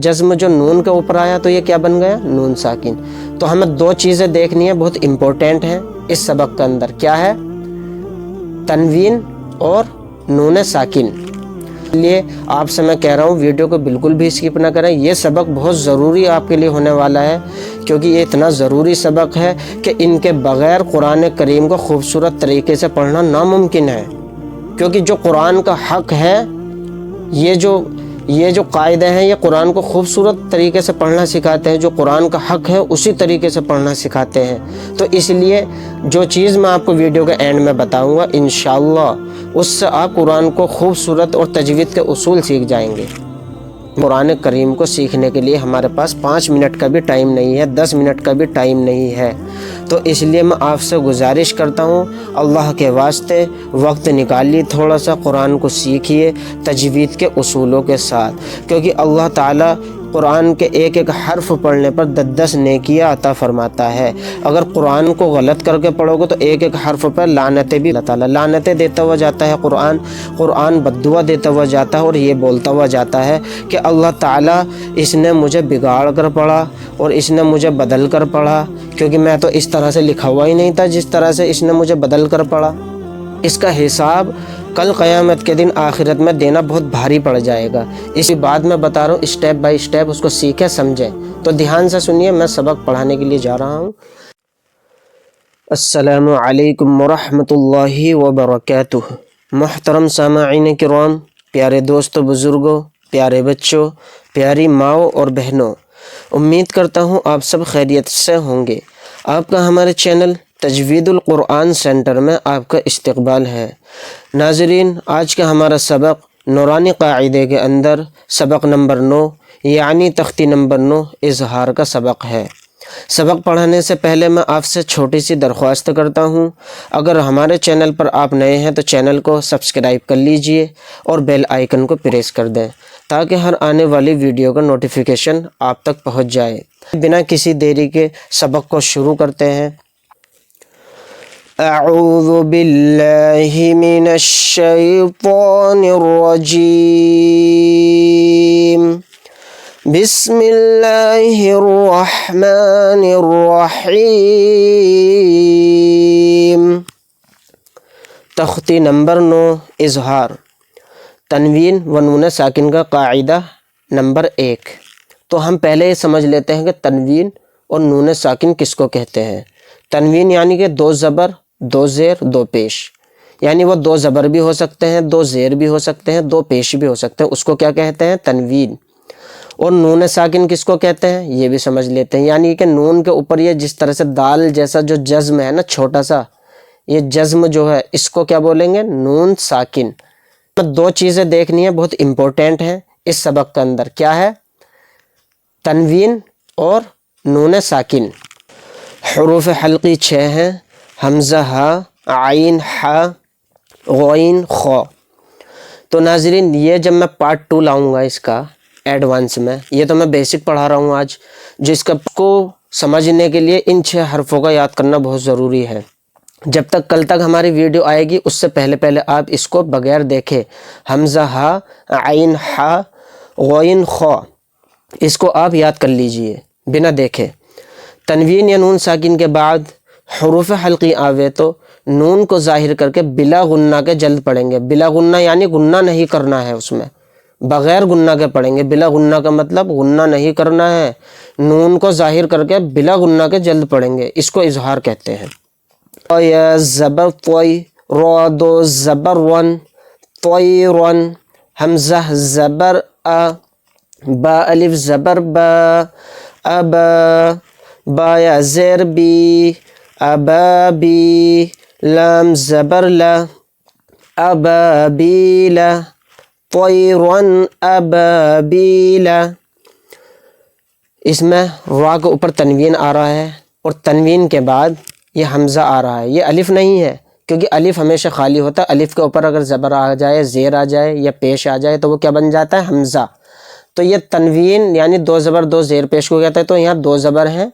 جزم جو نون کے اوپر آیا تو یہ کیا بن گیا؟ نون ساکن۔ تو ہمیں دو چیزیں دیکھنی ہیں، بہت امپورٹنٹ ہیں اس سبق کے اندر۔ کیا ہے؟ تنوین اور نون ساکن۔ اس لیے آپ سے میں کہہ رہا ہوں ویڈیو کو بالکل بھی اسکپ نہ کریں، یہ سبق بہت ضروری آپ کے لیے ہونے والا ہے، کیونکہ یہ اتنا ضروری سبق ہے کہ ان کے بغیر قرآن کریم کو خوبصورت طریقے سے پڑھنا ناممکن ہے۔ کیونکہ جو قرآن کا حق ہے، یہ جو قاعدے ہیں، یہ قرآن کو خوبصورت طریقے سے پڑھنا سکھاتے ہیں۔ جو قرآن کا حق ہے اسی طریقے سے پڑھنا سکھاتے ہیں۔ تو اس لیے جو چیز میں آپ کو ویڈیو کے اینڈ میں بتاؤں گا انشاءاللہ اس سے آپ قرآن کو خوبصورت اور تجوید کے اصول سیکھ جائیں گے۔ قرآن کریم کو سیکھنے کے لیے ہمارے پاس 5 منٹ کا بھی ٹائم نہیں ہے، 10 منٹ کا بھی ٹائم نہیں ہے۔ تو اس لیے میں آپ سے گزارش کرتا ہوں، اللہ کے واسطے وقت نکالیے، تھوڑا سا قرآن کو سیکھیے تجوید کے اصولوں کے ساتھ، کیونکہ اللہ تعالیٰ قرآن کے ایک ایک حرف پڑھنے پر 10 نیکیاں عطا فرماتا ہے۔ اگر قرآن کو غلط کر کے پڑھو گے تو ایک ایک حرف پر لعنتیں بھی اللہ تعالیٰ لعنتیں دیتا ہوا جاتا ہے۔ قرآن بددعا دیتا ہوا جاتا ہے اور یہ بولتا ہوا جاتا ہے کہ اللہ تعالیٰ اس نے مجھے بگاڑ کر پڑھا اور اس نے مجھے بدل کر پڑھا، کیونکہ میں تو اس طرح سے لکھا ہوا ہی نہیں تھا جس طرح سے اس نے مجھے بدل کر پڑھا۔ اس کا حساب کل قیامت کے دن آخرت میں دینا بہت بھاری پڑ جائے گا۔ اسی بات میں بتا رہا ہوں، اسٹیپ بائی اسٹیپ اس کو سیکھیں سمجھیں۔ تو دھیان سے سنیے، میں سبق پڑھانے کے لیے جا رہا ہوں۔ السلام علیکم ورحمۃ اللہ وبرکاتہ۔ محترم سامعین کرام، پیارے دوستوں، بزرگوں، پیارے بچوں، پیاری ماؤں اور بہنوں، امید کرتا ہوں آپ سب خیریت سے ہوں گے۔ آپ کا ہمارے چینل تجوید القرآن سینٹر میں آپ کا استقبال ہے۔ ناظرین، آج کا ہمارا سبق نورانی قاعدے کے اندر سبق نمبر 9 یعنی تختی نمبر 9 اظہار کا سبق ہے۔ سبق پڑھانے سے پہلے میں آپ سے چھوٹی سی درخواست کرتا ہوں، اگر ہمارے چینل پر آپ نئے ہیں تو چینل کو سبسکرائب کر لیجئے اور بیل آئیکن کو پریس کر دیں تاکہ ہر آنے والی ویڈیو کا نوٹیفیکیشن آپ تک پہنچ جائے۔ بنا کسی دیری کے سبق کو شروع کرتے ہیں۔ اعوذ باللہ من الشیطان الرجیم، بسم اللہ الرحمن الرحیم۔ تختی نمبر 9 اظہار، تنوین و نون ساکن کا قاعدہ نمبر 1۔ تو ہم پہلے یہ سمجھ لیتے ہیں کہ تنوین اور نون ساکن کس کو کہتے ہیں۔ تنوین یعنی کہ 2 زبر 2 زیر 2 پیش، یعنی وہ 2 زبر بھی ہو سکتے ہیں، 2 زیر بھی ہو سکتے ہیں، 2 پیش بھی ہو سکتے ہیں، اس کو کیا کہتے ہیں؟ تنوین۔ اور نون ساکن کس کو کہتے ہیں یہ بھی سمجھ لیتے ہیں، یعنی کہ نون کے اوپر یہ جس طرح سے دال جیسا جو جزم ہے نا، چھوٹا سا یہ جزم جو ہے، اس کو کیا بولیں گے؟ نون ساکن۔ 2 چیزیں دیکھنی ہیں، بہت امپورٹنٹ ہیں اس سبق کے اندر۔ کیا ہے؟ تنوین اور نون ساکن۔ حروف حلقی 6 ہیں، حمزہ ہا، عین ہا، غین خا۔ تو ناظرین، یہ جب میں پارٹ 2 لاؤں گا اس کا ایڈوانس میں، یہ تو میں بیسک پڑھا رہا ہوں آج، جس کو سمجھنے کے لیے ان 6 حرفوں کا یاد کرنا بہت ضروری ہے۔ جب تک کل تک ہماری ویڈیو آئے گی اس سے پہلے آپ اس کو بغیر دیکھے حمزہ ہا، عین ہا، غین خا، اس کو آپ یاد کر لیجئے بنا دیکھے۔ تنوین یا نون ساکن کے بعد حروف حلقی آوے تو نون کو ظاہر کر کے بلا غنہ کے جلد پڑھیں گے۔ بلا غنہ یعنی غنہ نہیں کرنا ہے، اس میں بغیر غنہ کے پڑھیں گے۔ بلا غنہ کا مطلب غنہ نہیں کرنا ہے، نون کو ظاہر کر کے بلا غنہ کے جلد پڑھیں گے، اس کو اظہار کہتے ہیں۔ یا زبر طوی، را دو زبر ون، طیرن، حمزہ زبر ا، با الف زبر با، ابا، با یا زیر بی، ابابی، لام زبر لا، ابابیلا، طیرن ابابیلا۔ اس میں را کے اوپر تنوین آ رہا ہے اور تنوین کے بعد یہ حمزہ آ رہا ہے، یہ الف نہیں ہے، کیونکہ الف ہمیشہ خالی ہوتا ہے۔ الف کے اوپر اگر زبر آ جائے، زیر آ جائے یا پیش آ جائے تو وہ کیا بن جاتا ہے؟ حمزہ۔ تو یہ تنوین یعنی 2 زبر 2 زیر پیش کو کہتا ہے، تو یہاں 2 زبر ہیں،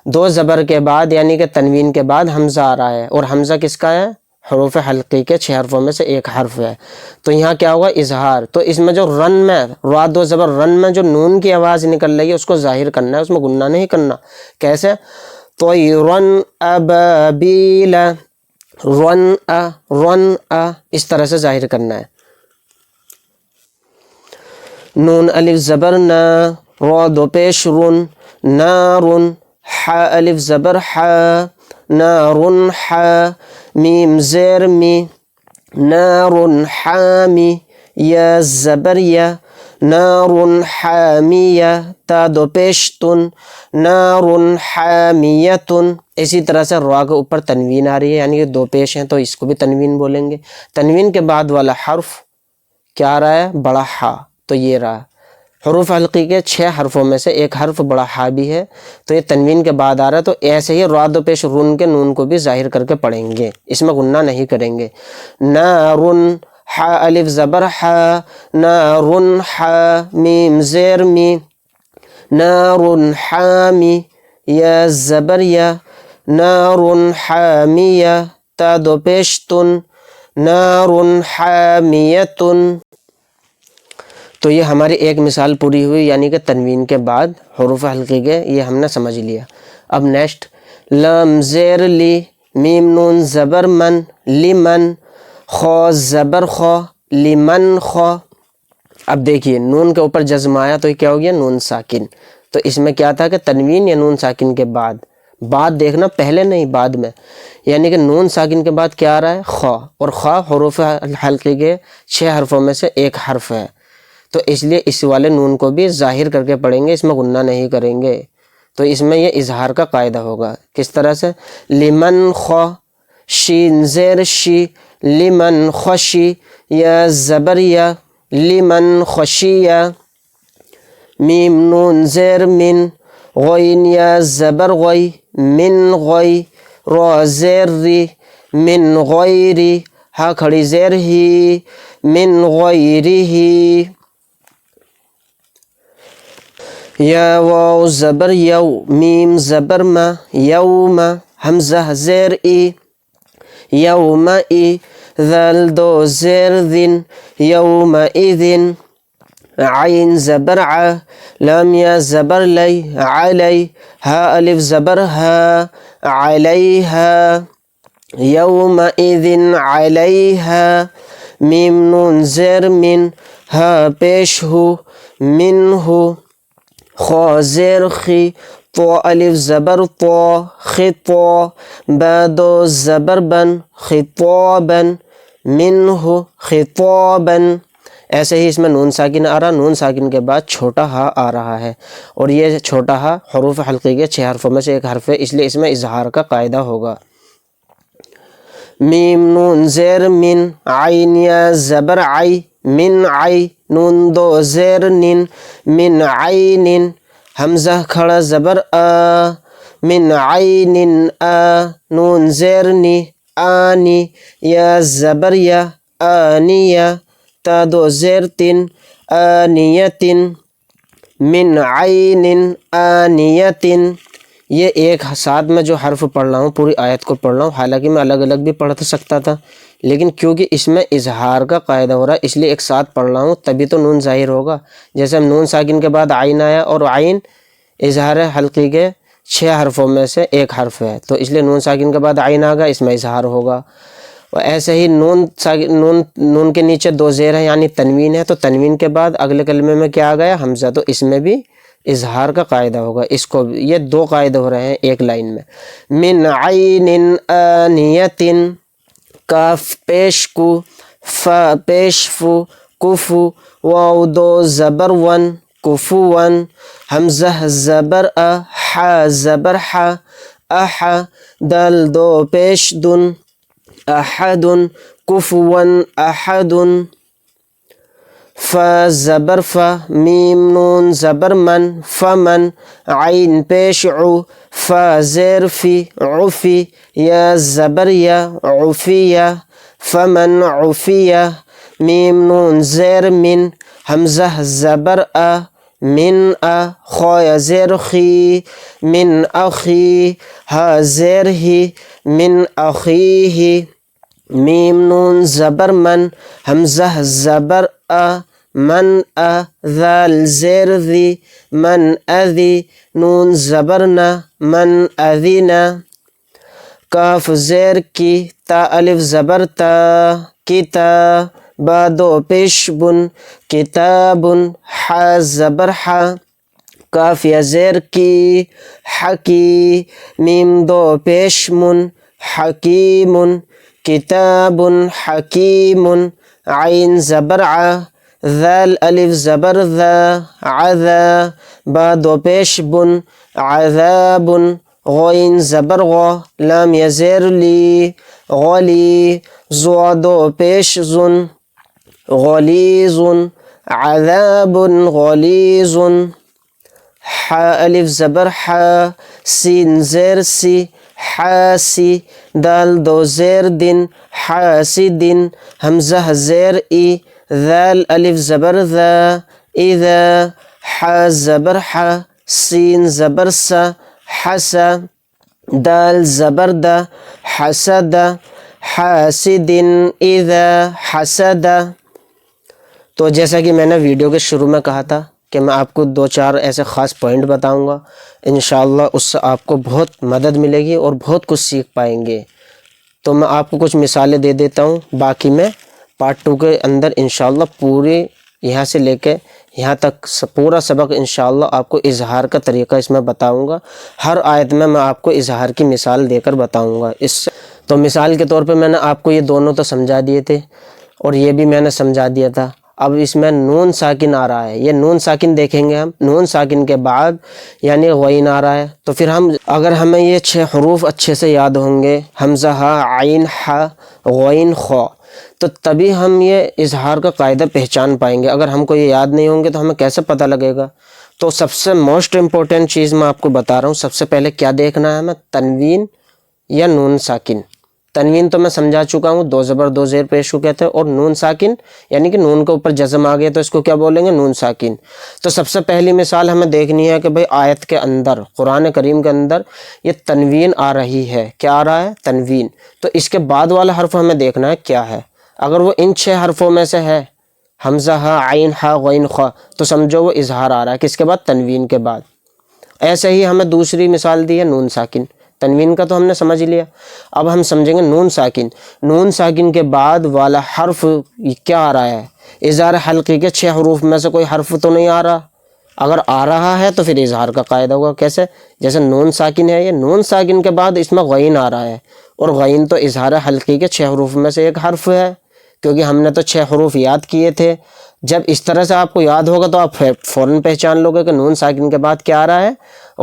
2 زبر کے بعد یعنی کہ تنوین کے بعد حمزہ آ رہا ہے، اور حمزہ کس کا ہے؟ حروف حلقی کے 6 حرفوں میں سے ایک حرف ہے. تو یہاں کیا ہوگا؟ اظہار. تو اس میں جو رن میں را دو زبر رن میں جو نون کی آواز نکل رہی ہے اس کو ظاہر کرنا ہے، اس میں گننا نہیں کرنا. کیسے؟ طیرن ابابیل، رن اس طرح سے ظاہر کرنا ہے. نون الف زبر نا، را دو پیش رن، نارن، ح الف زبر ح، نارن ح، میم زیر می، نارن حامی، یا زبر یا، نارن حامیہ، تا دو پیش تن، نارن حامیتن. اسی طرح سے را کے اوپر تنوین آ رہی ہے، یعنی کہ دو پیش ہیں تو اس کو بھی تنوین بولیں گے. تنوین کے بعد والا حرف کیا آ رہا ہے؟ بڑا ہا. تو یہ رہا حروف حلقی کے 6 حرفوں میں سے ایک حرف بڑا ہا بھی ہے، تو یہ تنوین کے بعد آ رہا ہے. تو ایسے ہی را دو پیش رن کے نون کو بھی ظاہر کر کے پڑھیں گے، اس میں غنہ نہیں کریں گے. نارن، ح الف زبر ح، نارن ح، میم زیر می، نارن حامی، یا زبر یا، نارن حامیہ، تا دو پیش تن، نارن حامیتن. تو یہ ہماری ایک مثال پوری ہوئی، یعنی کہ تنوین کے بعد حروف حلقی کے یہ ہم نے سمجھ لیا. اب نیکسٹ لام زیر لی، میم نون زبر من، لمن، خو زبر خو، لمن خو. اب دیکھیے نون کے اوپر جزم آیا تو یہ کیا ہو گیا؟ نون ساکن. تو اس میں کیا تھا کہ تنوین یا نون ساکن کے بعد دیکھنا، پہلے نہیں بعد میں، یعنی کہ نون ساکن کے بعد کیا آ رہا ہے؟ خا. اور خا حروف حلقی کے 6 حرفوں میں سے ایک حرف ہے، تو اس لیے اس والے نون کو بھی ظاہر کر کے پڑھیں گے، اس میں غنہ نہیں کریں گے. تو اس میں یہ اظہار کا قاعدہ ہوگا. کس طرح سے؟ لمن خو، شین زیر شی، لمن خوشی، یا زبر یا، لمن خوشیہ، میم نون زیر من، غین یا زبر غی، من غی، را زیر ری، من غیری، ہا کھڑی زیر ہی، من غیری ہی. یا واو زبر یو، میم زبر ما، یوم، حمزہ زیر ای، یوم ای، ذال دو زیر ذن، یوم اذن، عین زبر ع، لام یا زبر لی، علی، ہا الف زبر ہا، علیہا، یوم اذن علیہا، میم نون زیر من، ہا پیش ہو، من ہو، خو زیر خی، تو الف زبر تو، خطو، با دو زبر بن، خطابا، منہ خطابا. ایسے ہی اس میں نون ساکن آ رہا، نون ساکن کے بعد چھوٹا ہا آ رہا ہے، اور یہ چھوٹا ہا حروف حلقی کے 6 حرفوں میں سے ایک حرف ہے، اس لیے اس میں اظہار کا قاعدہ ہوگا. میم نون زیر من، عین یا زبر عی، من عی، نون دو زیر نن، من عین، حمزہ کھڑا زبر آ، من عین آ، نون زیر نی، آنی، یا زبر یا، آنیہ، تا دو زیر تن، آنیتن، من عین آنیتن. یہ ایک ساتھ میں جو حرف پڑھ رہا ہوں پوری آیت کو پڑھ رہا ہوں، حالانکہ میں الگ الگ بھی پڑھ سکتا تھا، لیکن کیونکہ اس میں اظہار کا قاعدہ ہو رہا ہے اس لیے ایک ساتھ پڑھ رہا ہوں، تبھی تو نون ظاہر ہوگا. جیسے ہم نون ساکن کے بعد عین آیا، اور عین اظہار حلقی کے 6 حرفوں میں سے ایک حرف ہے، تو اس لیے نون ساکن کے بعد عین آ گا، اس میں اظہار ہوگا. اور ایسے ہی نون کے نیچے 2 زیر ہیں یعنی تنوین ہے، تو تنوین کے بعد اگلے کلمے میں کیا آ گیا؟ حمزہ، تو اس میں بھی اظہار کا قاعدہ ہوگا. اس کو یہ 2 قاعدے ہو رہے ہیں ایک لائن میں. من عین آنیتن، کاف پیش کو، فا پیش فو، کفو، واو دو زبر ون، کفون، حمزہ زبر ا، حا زبر حا، اح، دال دو پیش دن، احد، کفون احد، فا زبر فا، میم نون زبر من، فمن، عین پیش عو، فا زیر فی، عفی، یا زبر یا، عفیہ، فمن عفیہ، میم نون زیر من، حمزہ زبر ا، من ا، خو زیر خی، من اخی، ہا زیر ہی، من اخیہ، میم نون زبر من، حمزہ زبر من ذال زیر ذی من اذی، نون زبر نا من اذینا، کاف زیر کی، تا الف زبر تا کتا، با دو پیش بن کتابن، ح زبر ح، کاف یا زیر کی حکی، میم دو پیش من حکیمن، کتاب حکیم، عین زبر ع، ذال الف زبر ذا عذا، با دو پیش بن عذاب، غین زبر غ، لام یا زیر لی غلی، زو دو پیش زن غلیظ، عذاب غلیظ، ح الف زبر ح، سین زیر سی حاسی، دال دو زیر دن حاسدن، حمزہ زیر ای، ذال الف زبر ذا اذا، ح زبر ح، سین زبر سا حسا، دال زبر دا حسد، حاسدن اذا حسد۔ تو جیسا کہ میں نے ویڈیو کے شروع میں کہا تھا کہ میں آپ کو 2-4 ایسے خاص پوائنٹ بتاؤں گا، انشاءاللہ اس سے آپ کو بہت مدد ملے گی اور بہت کچھ سیکھ پائیں گے۔ تو میں آپ کو کچھ مثالیں دے دیتا ہوں، باقی میں پارٹ 2 کے اندر انشاءاللہ پوری یہاں سے لے کے یہاں تک پورا سبق انشاءاللہ آپ کو اظہار کا طریقہ اس میں بتاؤں گا۔ ہر آیت میں آپ کو اظہار کی مثال دے کر بتاؤں گا۔ تو مثال کے طور پہ میں نے آپ کو یہ دونوں تو سمجھا دیے تھے اور یہ بھی میں نے سمجھا دیا تھا۔ اب اس میں نون ساکن آ رہا ہے، یہ نون ساکن دیکھیں گے ہم، نون ساکن کے بعد یعنی غین آ رہا ہے، تو پھر اگر ہمیں یہ 6 حروف اچھے سے یاد ہوں گے، حمزہ ہا، عین ح، غین خ، تو تبھی ہم یہ اظہار کا قاعدہ پہچان پائیں گے۔ اگر ہم کو یہ یاد نہیں ہوں گے تو ہمیں کیسے پتہ لگے گا؟ تو سب سے موسٹ امپورٹنٹ چیز میں آپ کو بتا رہا ہوں، سب سے پہلے کیا دیکھنا ہے ہمیں؟ تنوین یا نون ساکن۔ تنوین تو میں سمجھا چکا ہوں، 2 زبر 2 زیر پیش کو کہتے ہیں، اور نون ساکن یعنی کہ نون کے اوپر جزم آ گیا تو اس کو کیا بولیں گے؟ نون ساکن۔ تو سب سے پہلی مثال ہمیں دیکھنی ہے کہ بھئی آیت کے اندر، قرآن کریم کے اندر یہ تنوین آ رہی ہے۔ کیا آ رہا ہے؟ تنوین۔ تو اس کے بعد والا حرف ہمیں دیکھنا ہے کیا ہے۔ اگر وہ ان 6 حرفوں میں سے ہے، حمزہ ہا، عین ہا، غین خا، تو سمجھو وہ اظہار آ رہا ہے، کس کے بعد؟ تنوین کے بعد۔ ایسے ہی ہمیں دوسری مثال دی ہے نون ساکن۔ تنوین کا تو ہم نے سمجھ لیا، اب ہم سمجھیں گے نون ساکن۔ نون ساکن کے بعد والا حرف کیا آ رہا ہے؟ اظہار حلقی کے 6 حروف میں سے کوئی حرف تو نہیں آ رہا۔ اگر آ رہا ہے تو پھر اظہار کا قاعدہ ہوگا۔ کیسے؟ جیسے نون ساکن ہے، یہ نون ساکن کے بعد اس میں غین آ رہا ہے، اور غین تو اظہار حلقی کے 6 حروف میں سے ایک حرف ہے، کیونکہ ہم نے تو 6 حروف یاد کیے تھے۔ جب اس طرح سے آپ کو یاد ہوگا تو آپ فوراً پہچان لو گے کہ نون ساکن کے بعد کیا آ رہا ہے؟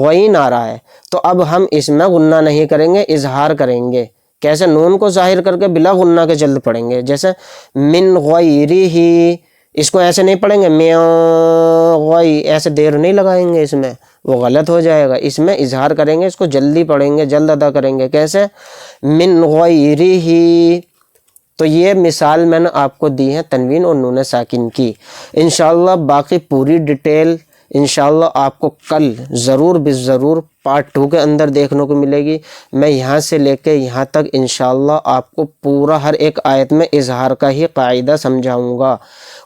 غین آ رہا ہے۔ تو اب ہم اس میں غنہ نہیں کریں گے، اظہار کریں گے۔ کیسے؟ نون کو ظاہر کر کے بلا غنہ کے جلد پڑھیں گے، جیسے من غیرہ، اس کو ایسے نہیں پڑھیں گے غی، ایسے دیر نہیں لگائیں گے اس میں، وہ غلط ہو جائے گا۔ اس میں اظہار کریں گے، اس کو جلدی پڑھیں گے، جلد ادا کریں گے۔ کیسے؟ من غیرہ۔ تو یہ مثال میں نے آپ کو دی ہے تنوین اور نون ساکن کی۔ انشاءاللہ باقی پوری ڈیٹیل انشاءاللہ آپ کو کل ضرور بالضرور پارٹ 2 کے اندر دیکھنے کو ملے گی۔ میں یہاں سے لے کے یہاں تک انشاءاللہ آپ کو پورا ہر ایک آیت میں اظہار کا ہی قاعدہ سمجھاؤں گا۔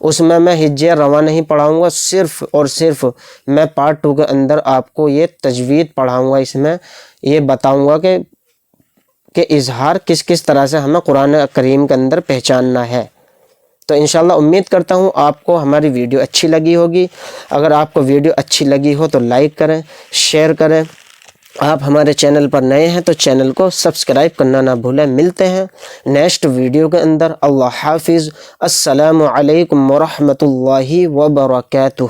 اس میں ہجے رواں نہیں پڑھاؤں گا، صرف اور صرف میں پارٹ 2 کے اندر آپ کو یہ تجوید پڑھاؤں گا۔ اس میں یہ بتاؤں گا کہ اظہار کس کس طرح سے ہمیں قرآن کریم کے اندر پہچاننا ہے۔ تو انشاءاللہ امید کرتا ہوں آپ کو ہماری ویڈیو اچھی لگی ہوگی۔ اگر آپ کو ویڈیو اچھی لگی ہو تو لائک کریں، شیئر کریں۔ آپ ہمارے چینل پر نئے ہیں تو چینل کو سبسکرائب کرنا نہ بھولیں۔ ملتے ہیں نیکسٹ ویڈیو کے اندر۔ اللہ حافظ۔ السلام علیکم ورحمۃ اللہ وبرکاتہ۔